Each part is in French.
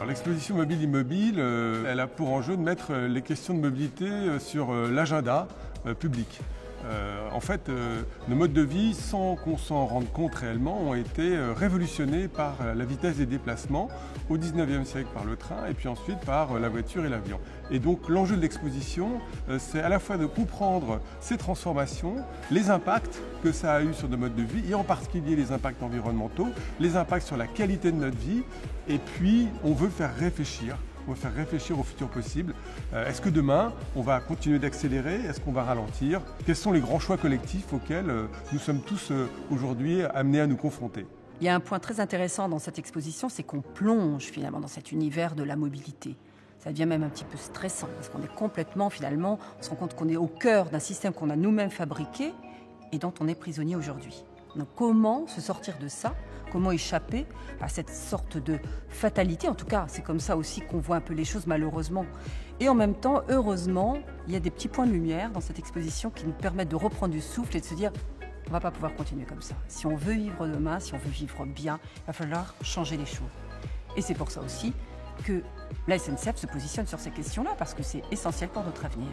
L'exposition Mobile Immobile, elle a pour enjeu de mettre les questions de mobilité sur l'agenda public. En fait, nos modes de vie, sans qu'on s'en rende compte réellement, ont été révolutionnés par la vitesse des déplacements au XIXe siècle par le train et puis ensuite par la voiture et l'avion. Et donc l'enjeu de l'exposition, c'est à la fois de comprendre ces transformations, les impacts que ça a eu sur nos modes de vie et en particulier les impacts environnementaux, les impacts sur la qualité de notre vie et puis on veut faire réfléchir. On va faire réfléchir au futur possible. Est-ce que demain, on va continuer d'accélérer? Est-ce qu'on va ralentir? Quels sont les grands choix collectifs auxquels nous sommes tous aujourd'hui amenés à nous confronter? Il y a un point très intéressant dans cette exposition, c'est qu'on plonge finalement dans cet univers de la mobilité. Ça devient même un petit peu stressant parce qu'on est complètement finalement, on se rend compte qu'on est au cœur d'un système qu'on a nous-mêmes fabriqué et dont on est prisonnier aujourd'hui. Donc comment se sortir de ça? Comment échapper à cette sorte de fatalité? En tout cas, c'est comme ça aussi qu'on voit un peu les choses malheureusement. Et en même temps, heureusement, il y a des petits points de lumière dans cette exposition qui nous permettent de reprendre du souffle et de se dire on ne va pas pouvoir continuer comme ça. Si on veut vivre demain, si on veut vivre bien, il va falloir changer les choses. Et c'est pour ça aussi que la SNCF se positionne sur ces questions-là, parce que c'est essentiel pour notre avenir.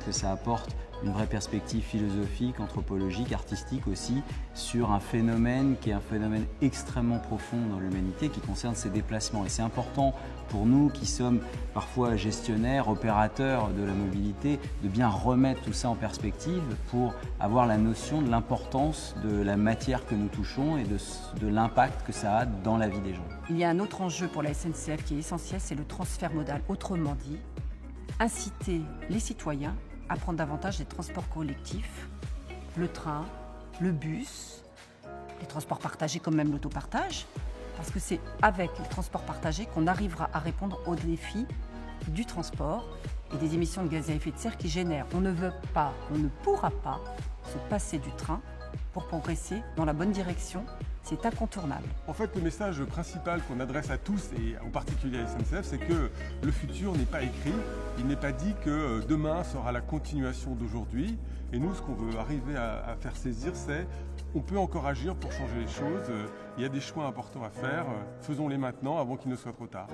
Que ça apporte une vraie perspective philosophique, anthropologique, artistique aussi, sur un phénomène qui est un phénomène extrêmement profond dans l'humanité, qui concerne ces déplacements. Et c'est important pour nous qui sommes parfois gestionnaires, opérateurs de la mobilité, de bien remettre tout ça en perspective pour avoir la notion de l'importance de la matière que nous touchons et de l'impact que ça a dans la vie des gens. Il y a un autre enjeu pour la SNCF qui est essentiel, c'est le transfert modal. Autrement dit, inciter les citoyens à prendre davantage des transports collectifs, le train, le bus, les transports partagés comme même l'autopartage, parce que c'est avec les transports partagés qu'on arrivera à répondre aux défis du transport et des émissions de gaz à effet de serre qui génèrent. On ne veut pas, on ne pourra pas se passer du train pour progresser dans la bonne direction. C'est incontournable. En fait, le message principal qu'on adresse à tous, et en particulier à SNCF, c'est que le futur n'est pas écrit. Il n'est pas dit que demain sera la continuation d'aujourd'hui. Et nous, ce qu'on veut arriver à faire saisir, c'est on peut encore agir pour changer les choses. Il y a des choix importants à faire. Faisons-les maintenant avant qu'il ne soit trop tard.